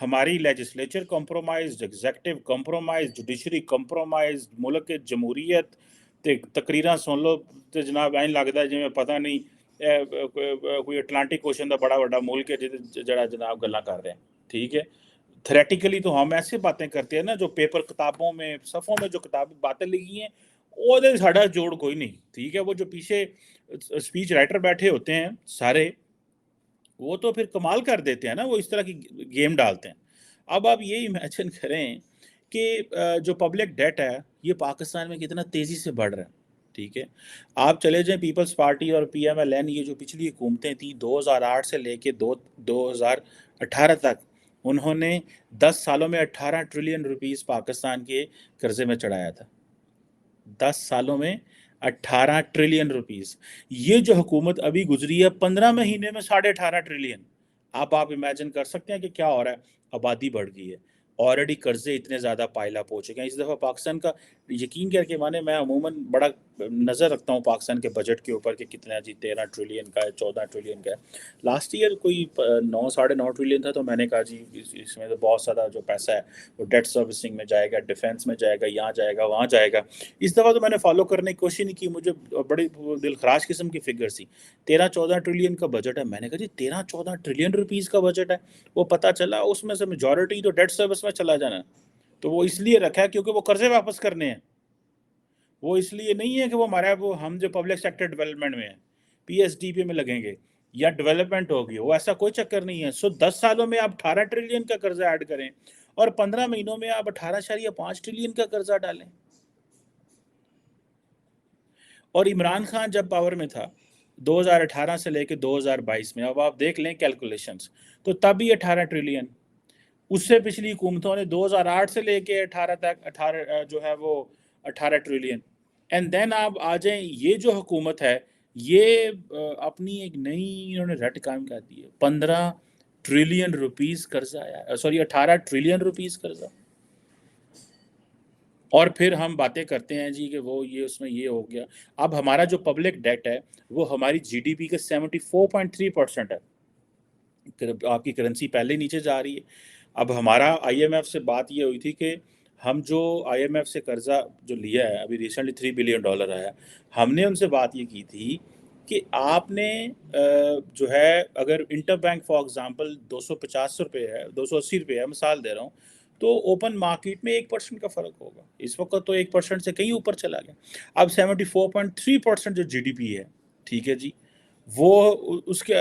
ہماری legislature compromise, executive compromise, judiciary compromise, ملک کے جمہوریت تے تقریراں سن لو تے جناب این لگتا ہے جی پتہ نہیں کوئی اٹلانٹک اوشن دا بڑا بڑا ملک ہے جڑا جناب گلاں کر رہے ہیں. ٹھیک ہے، تھریٹیکلی تو ہم ایسے باتیں کرتے ہیں نا جو پیپر کتابوں میں صفوں میں جو کتابیں باتیں لکھی ہیں وہ دے ساڑھا جوڑ کوئی نہیں. ٹھیک ہے، وہ جو پیچھے اسپیچ رائٹر بیٹھے ہوتے ہیں سارے وہ تو پھر کمال کر دیتے ہیں نا، وہ اس طرح کی گیم ڈالتے ہیں. اب آپ یہ امیجن کریں کہ جو پبلک ڈیٹ ہے یہ پاکستان میں کتنا تیزی سے بڑھ رہا ہے. ٹھیک ہے، آپ چلے جائیں پیپلز پارٹی اور پی ایم ایل این، یہ جو پچھلی حکومتیں تھیں 2008 سے لے کے 2018 تک، انہوں نے 10 سالوں میں 18 ٹریلین روپیز پاکستان کے قرضے میں چڑھایا تھا. 10 سالوں میں 18 ٹریلین روپیز. یہ جو حکومت ابھی گزری ہے 15 مہینے میں 18.5 ٹریلین. آپ امیجن کر سکتے ہیں کہ کیا ہو رہا ہے. آبادی بڑھ گئی ہے، آلریڈی قرضے اتنے زیادہ پائل اپ ہو چکے ہیں. اس دفعہ پاکستان کا یقین کر کے مانے، میں عموماً بڑا نظر رکھتا ہوں پاکستان کے بجٹ کے اوپر کہ کتنا جی 13 ٹریلین کا ہے، 14 ٹریلین کا ہے. لاسٹ ایئر کوئی 9 9.5 ٹریلین تھا، تو میں نے کہا جی اس میں تو بہت زیادہ جو پیسہ ہے وہ ڈیٹ سروسنگ میں جائے گا، ڈیفینس میں جائے گا، یہاں جائے گا، وہاں جائے گا. اس دفعہ تو میں نے فالو کرنے کی کوشش نہیں کی، مجھے بڑی دل خراش قسم کی فگر سی. 13 14 ٹریلین کا بجٹ ہے. میں نے کہا جی 13 14 ٹریلین روپیز کا بجٹ ہے. وہ پتہ چلا اس میں سے میجورٹی تو ڈیٹ سروس میں چلا جانا. تو وہ اس لیے رکھا ہے کیونکہ وہ قرضے واپس کرنے ہیں. وہ اس لیے نہیں ہے کہ وہ ہمارا وہ ہم جو پبلک سیکٹر ڈیولپمنٹ میں ہیں پی ایس ڈی پی میں لگیں گے یا ڈیولپمنٹ ہوگی، وہ ایسا کوئی چکر نہیں ہے. 10 سالوں میں آپ 18 ٹریلین کا قرضہ ایڈ کریں اور 15 مہینوں میں آپ 18.5 ٹریلین کا قرضہ ڈالیں. اور عمران خان جب پاور میں تھا 2018 سے لے کے 2022 میں، اب آپ دیکھ لیں کیلکولیشنز، تو تب ہی 18 ٹریلین. اس سے پچھلی حکومتوں نے 2008 سے لے کے 18 تک 18 جو ہے وہ 18 ٹریلین. اینڈ دین آپ آ جائیں، یہ جو حکومت ہے یہ اپنی ایک نئی انہوں نے رٹ قائم کر دی ہے. 15 ٹریلین روپیز قرضہ آیا، سوری 18 ٹریلین روپیز قرضہ. اور پھر ہم باتیں کرتے ہیں جی کہ وہ یہ اس میں یہ ہو گیا. اب ہمارا جو پبلک ڈیٹ ہے وہ ہماری جی ڈی پی کے 74.3% ہے. آپ کی کرنسی پہلے نیچے جا رہی ہے. اب ہمارا آئی ایم ایف سے بات یہ ہوئی تھی کہ ہم جو آئی ایم ایف سے قرضہ جو لیا ہے ابھی ریسنٹلی $3 بلین آیا، ہم نے ان سے بات یہ کی تھی کہ آپ نے جو ہے اگر انٹر بینک فار ایگزامپل 250 روپے ہے، 280 روپے ہے، مثال دے رہا ہوں، تو اوپن مارکیٹ میں 1% کا فرق ہوگا. اس وقت تو 1% سے کہیں اوپر چلا گیا. اب 74.3% جو جی ڈی پی ہے، ٹھیک ہے جی، وہ اس کے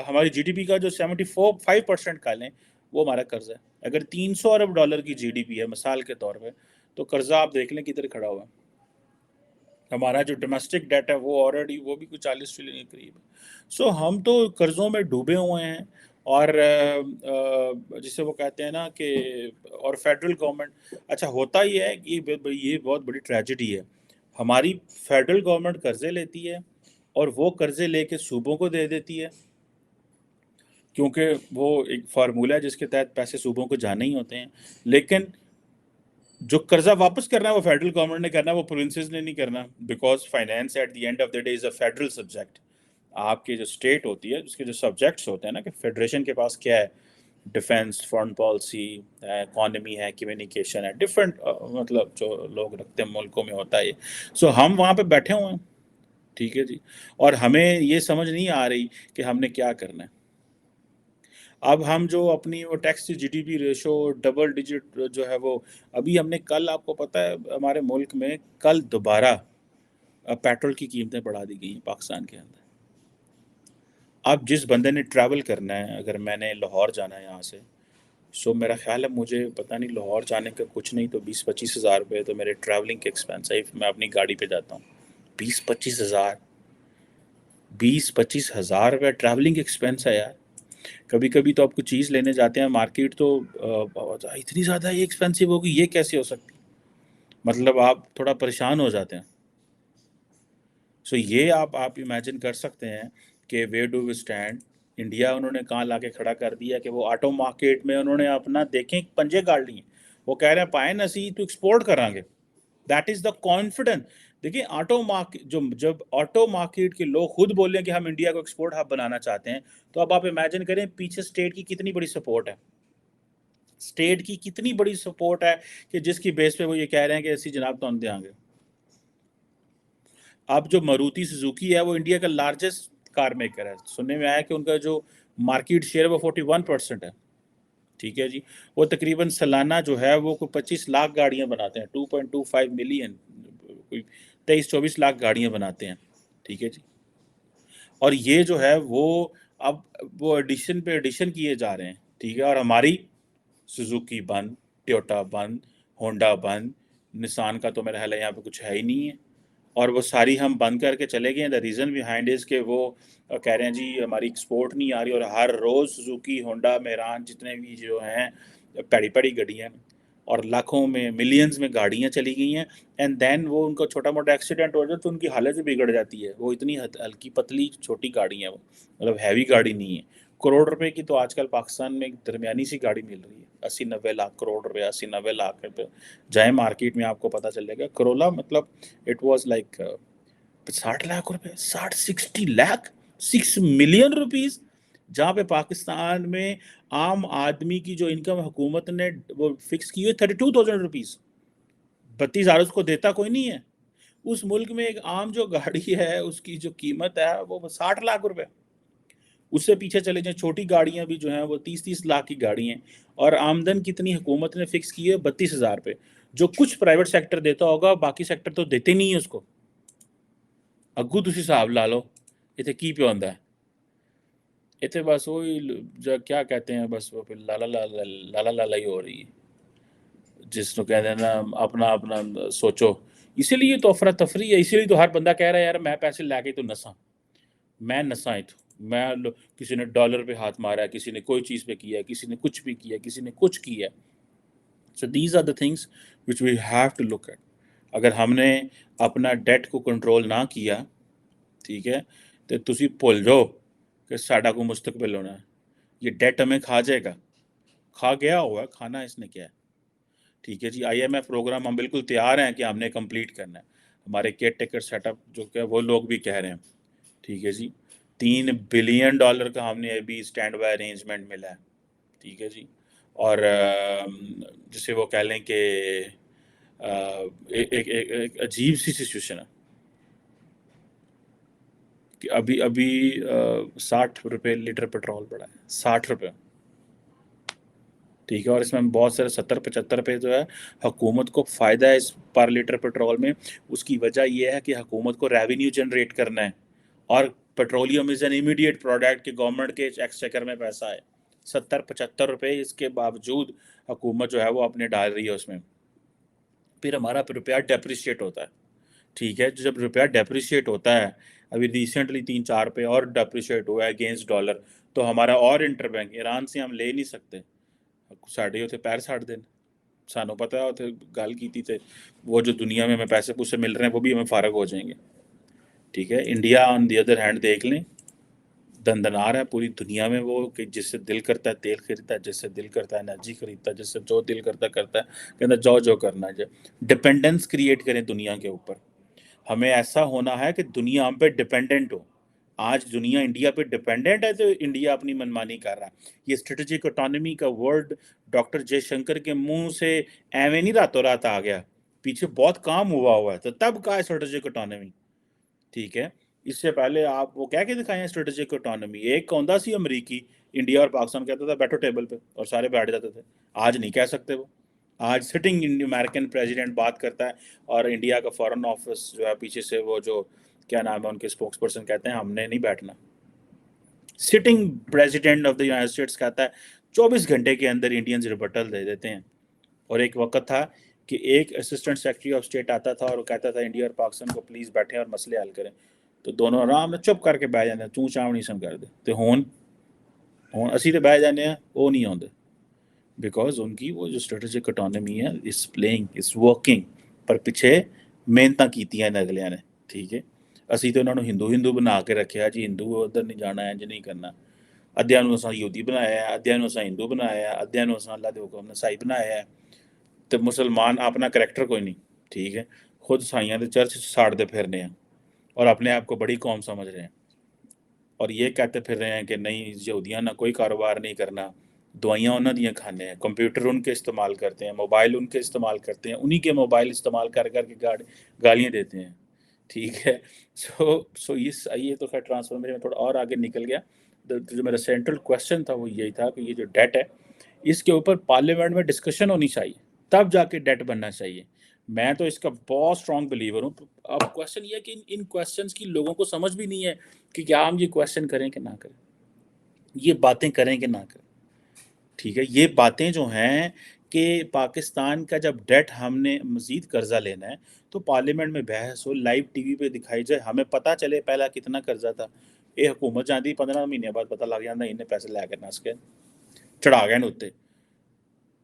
ہماری جی ڈی پی کا جو 75% کا لیں وہ ہمارا قرض ہے. اگر $300 ارب کی جی ڈی پی ہے مثال کے طور پہ، تو قرضہ آپ دیکھ لیں کدھر کھڑا ہوا ہے. ہمارا جو ڈومیسٹک ڈیٹ ہے وہ آلریڈی وہ بھی کچھ 40 ٹریلین کے قریب ہے. سو ہم تو قرضوں میں ڈوبے ہوئے ہیں. اور جسے وہ کہتے ہیں نا کہ اور فیڈرل گورنمنٹ، اچھا ہوتا ہی ہے کہ یہ بہت بڑی ٹریجڈی ہے. ہماری فیڈرل گورنمنٹ قرضے لیتی ہے اور وہ قرضے لے کے صوبوں کو دے دیتی ہے، کیونکہ وہ ایک فارمولہ ہے جس کے تحت پیسے صوبوں کو جانے ہی ہوتے ہیں. لیکن جو قرضہ واپس کرنا ہے وہ فیڈرل گورنمنٹ نے کرنا ہے، وہ پروونسز نے نہیں کرنا، because finance at the end of the day is a federal subject. آپ کی جو اسٹیٹ ہوتی ہے اس کے جو سبجیکٹس ہوتے ہیں نا، کہ فیڈریشن کے پاس کیا ہے، ڈیفینس، فارن پالیسی، اکانومی ہے، کمیونیکیشن ہے، ڈفرینٹ مطلب جو لوگ رکھتے ہیں ملکوں میں ہوتا ہے. سو ہم وہاں پہ بیٹھے ہوئے ہیں، ٹھیک ہے جی، اور ہمیں یہ سمجھ نہیں آ رہی کہ ہم نے کیا کرنا ہے. اب ہم جو اپنی وہ tax G D P ratio double digit جو ہے وہ ابھی ہم نے کل، آپ کو پتہ ہے ہمارے ملک میں کل دوبارہ پیٹرول کی قیمتیں بڑھا دی گئی ہیں پاکستان کے اندر. اب جس بندے نے ٹریول کرنا ہے، اگر میں نے لاہور جانا ہے یہاں سے، سو میرا خیال ہے مجھے پتہ نہیں لاہور جانے کا کچھ نہیں تو 20-25 ہزار روپے تو میرے ٹریولنگ کے ایکسپینس ہے. میں اپنی گاڑی پہ جاتا ہوں، 20-25 ہزار روپے ٹریولنگ ایکسپینس ہے یار. کبھی کبھی تو آپ کو چیز لینے جاتے ہیں مارکیٹ تو اتنی زیادہ یہ ایکسپینسو ہوگی، یہ کیسے ہو سکتی، مطلب آپ تھوڑا پریشان ہو جاتے ہیں. سو یہ آپ امیجن کر سکتے ہیں کہ where do we stand. India انہوں نے کہاں لا کے کھڑا کر دیا کہ وہ آٹو مارکیٹ میں انہوں نے اپنا دیکھیں پنجے گاڑ لیے. وہ کہہ رہے ہیں پائیں اسی تو ایکسپورٹ کریں گے. That is the confidence. دیکھیں آٹو مارکیٹ جب آٹو مارکیٹ کے لوگ خود بولیں کہ ہم انڈیا کو ایکسپورٹ ہب بنانا چاہتے ہیں، تو اب آپ امیجن کریں پیچھے اسٹیٹ کی کتنی بڑی سپورٹ ہے. اسٹیٹ کی کتنی بڑی سپورٹ ہے کہ جس کی بیس پہ وہ یہ کہہ رہے ہیں کہ اسی جناب تو دیں گے. اب جو مروتی سوزوکی ہے وہ انڈیا کا لارجسٹ کار میکر ہے. سننے میں آیا کہ ان کا جو مارکیٹ شیئر وہ 41% ہے. ٹھیک ہے جی. وہ تقریباً سالانہ جو ہے وہ کوئی 25 لاکھ گاڑیاں بناتے ہیں, 2.25 ملین, کوئی 23-24 لاکھ گاڑیاں بناتے ہیں. ٹھیک ہے جی. اور یہ جو ہے وہ اب وہ ایڈیشن پہ ایڈیشن کیے جا رہے ہیں. ٹھیک ہے. اور ہماری سوزوکی بند, ٹویوٹا بند, ہونڈا بند, نسان کا تو میرا خیال ہے یہاں پہ کچھ ہے ہی نہیں ہے, اور وہ ساری ہم بند کر کے چلے گئے. دا ریزن بیہائنڈ از کہ وہ کہہ رہے ہیں جی ہماری ایکسپورٹ نہیں آ رہی, اور ہر روز سوزوکی, ہونڈا, میران جتنے بھی جو ہیں پیڑی پیڑی گاڑیاں اور لاکھوں میں ملینز میں گاڑیاں چلی گئی ہیں. اینڈ دین وہ ان کو چھوٹا موٹا ایکسیڈنٹ ہو جائے تو ان کی حالت بھی بگڑ جاتی ہے. وہ اتنی ہلکی پتلی چھوٹی گاڑی ہیں, وہ مطلب ہیوی گاڑی نہیں ہے. کروڑ روپے کی تو آج کل پاکستان میں ایک درمیانی سی گاڑی مل رہی ہے, 80-90 لاکھ کروڑ روپے, 80-90 لاکھ روپے. جائیں مارکیٹ میں آپ کو پتہ چلے گا. کرولا مطلب اٹ واز لائک 60 لاکھ روپے, 60 لاکھ 6 ملین روپیز, جہاں پہ پاکستان میں عام آدمی کی جو انکم حکومت نے وہ فکس کی ہے 32,000 روپیز. 32,000 اس کو دیتا کوئی نہیں ہے. اس ملک میں ایک عام جو گاڑی ہے اس کی جو قیمت ہے وہ 60 لاکھ روپے. اس سے پیچھے چلے جائیں, چھوٹی گاڑیاں بھی جو ہیں وہ 30-30 لاکھ کی گاڑی ہیں, اور آمدن کتنی حکومت نے فکس کی ہے 32,000 پہ, جو کچھ پرائیویٹ سیکٹر دیتا ہوگا, باقی سیکٹر تو دیتے نہیں ہیں اس کو. اگو تسی صاحب لا لو اتنے کی پہ آتا ہے. اتنے بس وہی جو کیا کہتے ہیں, بس وہ پھر لالا لالا لالا لالا ہی ہو رہی ہے, جس کو کہتے ہیں نا اپنا اپنا سوچو. اسی لیے تو افراتفری ہے, اسی لیے تو ہر بندہ کہہ رہا ہے یار میں پیسے لے کے تو نساں, میں نساں تو میں کسی نے ڈالر پہ ہاتھ مارا ہے, کسی نے کوئی چیز پہ کیا ہے, کسی نے کچھ بھی کیا, کسی نے کچھ کیا. So these are the things which we have to look at. اگر ہم نے اپنا ڈیٹ کو کنٹرول نہ کیا, ٹھیک ہے, تو تسی بھول جاؤ کہ ساڈا کو مستقبل ہونا ہے. یہ ڈیٹ ہمیں کھا جائے گا, کھا گیا ہوا ہے, کھانا اس نے کیا ہے. ٹھیک ہے جی. IMF پروگرام ہم بالکل تیار ہیں کہ ہم نے کمپلیٹ کرنا ہے. ہمارے کیئر ٹیکر سیٹ اپ جو کہ وہ لوگ بھی کہہ رہے ہیں. ٹھیک ہے جی. $3 بلین کا ہم نے ابھی اسٹینڈ بائی ارینجمنٹ ملا ہے. ٹھیک ہے جی. اور جسے وہ کہہ لیں کہ ایک عجیب سی سچویشن ہے کہ ابھی 60 روپے لیٹر پیٹرول پڑا ہے, 60 روپے. ٹھیک ہے. اور اس میں بہت سارے 70-75 روپے جو ہے حکومت کو فائدہ ہے اس پر لیٹر پیٹرول میں. اس کی وجہ یہ ہے کہ حکومت کو ریونیو جنریٹ کرنا ہے, اور petroleum is an immediate product کہ گورنمنٹ کے ایکسچیکر میں پیسہ ہے. 70-75 روپے اس کے باوجود حکومت جو ہے وہ اپنے ڈال رہی ہے اس میں. پھر ہمارا روپیہ ڈیپریشیٹ ہوتا ہے. ٹھیک ہے. جب روپیہ ڈیپریشیٹ ہوتا ہے, ابھی ریسنٹلی 3-4 روپے اور ڈیپریشیٹ ہوا ہے اگینسٹ ڈالر, تو ہمارا اور انٹر بینک ایران سے ہم لے نہیں سکتے. ساڑھے ہوتے پیر ساڑھ دین, سانوں پتہ ہوتے گل کی تھے وہ جو دنیا میں ہمیں پیسے پوسے مل رہے ہیں وہ بھی ہمیں فارغ ہو جائیں گے. ٹھیک ہے. India on the other hand دیکھ لیں, دندنار ہے پوری دنیا میں وہ, کہ جس سے دل کرتا ہے تیل خریدتا ہے, جس سے دل کرتا ہے انرجی خریدتا ہے, جس سے جو دل کرتا ہے کہتا جو کرنا ہے. ڈپینڈنس کریٹ کریں دنیا کے اوپر. ہمیں ایسا ہونا ہے کہ دنیا ہم پہ ڈپینڈنٹ ہو. آج دنیا انڈیا پہ ڈپینڈنٹ ہے تو انڈیا اپنی منمانی کر رہا ہے. یہ اسٹریٹجک اکانومی کا ورڈ ڈاکٹر جے شنکر کے منہ سے ایویں نہیں راتوں رات آ گیا, پیچھے بہت کام ہوا ہے, تو تب کا اسٹریٹجک اکانومی. ٹھیک ہے. اس سے پہلے آپ وہ کہہ کے دکھائیں اسٹریٹجک اکانومی. ایک کوندا سی امریکی انڈیا اور پاکستان کہتا تھا بیٹھو ٹیبل پہ, اور سارے بیٹھ جاتے تھے. آج نہیں کہہ سکتے وہ. آج سٹنگ امریکن پریزیڈنٹ بات کرتا ہے, اور انڈیا کا فارن آفس جو ہے پیچھے سے وہ جو کیا نام ہے ان کے اسپوکس پرسن کہتے ہیں ہم نے نہیں بیٹھنا. Sitting president of the United States کہتا ہے 24 گھنٹے کے اندر انڈینز ریبٹل دے دیتے ہیں. اور ایک وقت تھا کہ ایک اسسٹنٹ سیکرٹری آف اسٹیٹ آتا تھا اور وہ کہتا تھا انڈیا اور پاکستان کو پلیز بیٹھیں اور مسئلے حل کریں, تو دونوں آرام سے چپ کر کے بیٹھ جاتے ہیں, چوں چاوڑی سم کر دے. تو ہون اسی تو بیٹھ جانے ہیں, وہ نہیں آتے, بیکاز ان کی وہ جو اسٹریٹجک اکانومی ہے اس پلینگ اس ورکنگ پر پیچھے محنتاں کیتیاں نے اگلیاں نے. ٹھیک ہے. اسی تو انہوں نے ہندو بنا کے رکھا جی, ہندو ادھر نہیں جانا ہے جی, نہیں کرنا. ادھیا نو اساں یہودی بنایا ہے, ادھیا نو اساں ہندو بنایا ہے, ادھیا نو اساں اللہ دے حکم عیسائی بنایا ہے. تو مسلمان اپنا کریکٹر کوئی نہیں. ٹھیک ہے. خود عیسائیاں دے چرچ ساڑتے پھرنے ہیں اور اپنے آپ کو بڑی قوم سمجھ رہے ہیں, اور یہ کہتے پھر رہے ہیں کہ نہیں یہودیاں نہ کوئی کاروبار نہیں کرنا, دوائیاں انہوں دیا کھانے ہیں، کمپیوٹر ان کے استعمال کرتے ہیں، موبائل ان کے استعمال کرتے ہیں، انہی کے موبائل استعمال کر کر کے گالیاں دیتے ہیں، ٹھیک ہے. سو یہ تو خیر ٹرانسفارمیشن میں تھوڑا اور آگے نکل گیا. جو میرا سینٹرل کویشچن تھا وہ یہی تھا کہ یہ جو ڈیٹ ہے اس کے اوپر پارلیمنٹ میں ڈسکشن ہونی چاہیے، تب جا کے ڈیٹ بننا چاہیے. میں تو اس کا بہت اسٹرانگ بلیور ہوں. اب کویشچن یہ ہے کہ ان کویشچنس کی لوگوں کو سمجھ بھی نہیں ہے کہ کیا ہم یہ کویشچن کریں کہ نہ کریں، یہ باتیں کریں کہ نہ کریں. ٹھیک ہے، یہ باتیں جو ہیں کہ پاکستان کا جب ڈیٹ ہم نے مزید قرضہ لینا ہے تو پارلیمنٹ میں بحث ہو، لائیو ٹی وی پہ دکھائی جائے، ہمیں پتہ چلے پہلا کتنا قرضہ تھا. یہ حکومت جاندی 15 مہینے بعد پتہ لگ جاتا انہیں پیسے لے کے نس کے چڑھا گئے اتنے.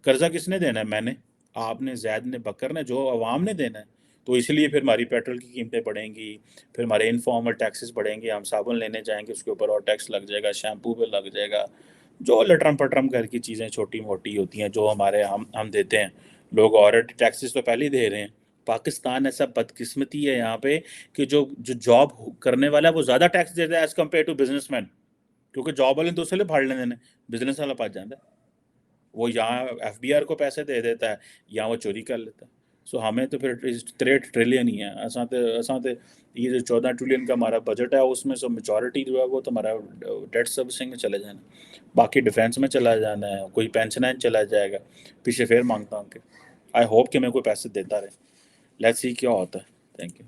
قرضہ کس نے دینا ہے؟ میں نے، آپ نے، زید نے، بکر نے، جو عوام نے دینا ہے. تو اس لیے پھر ہماری پیٹرول کی قیمتیں بڑھیں گی، پھر ہمارے انفارمل ٹیکسز بڑھیں گے، ہم صابن لینے جائیں گے اس کے اوپر اور ٹیکس لگ جائے گا، شیمپو پہ لگ جائے گا، جو لٹرم پٹرم کر کی چیزیں چھوٹی موٹی ہوتی ہیں جو ہمارے ہم دیتے ہیں. لوگ اور ٹیکسز تو پہلے ہی دے رہے ہیں. پاکستان ایسا بدقسمتی ہے یہاں پہ کہ جو جاب کرنے والا ہے وہ زیادہ ٹیکس دیتا ہے as compared to business man, کیونکہ جاب والے تو اس لیے پھاڑ لینے دینے، بزنس والا پاس جاتا ہے، وہ یہاں ایف بی آر کو پیسے دے دیتا ہے، یہاں وہ چوری کر لیتا ہے. سو ہمیں تو پھر 63 ٹریلین ہی ہے، اساں تے یہ جو 14 ٹریلین کا ہمارا بجٹ ہے اس میں سے میجورٹی جو ہے وہ تو ہمارا ڈیٹ سروسنگ میں چلے جانا، باقی ڈیفینس میں چلا جانا ہے، کوئی پینشن چلا جائے گا. پیچھے پھر مانگتا ہوں کہ آئی ہوپ کہ میں کوئی پیسے دیتا رہے. لیٹس سی کیا ہوتا ہے. Thank you.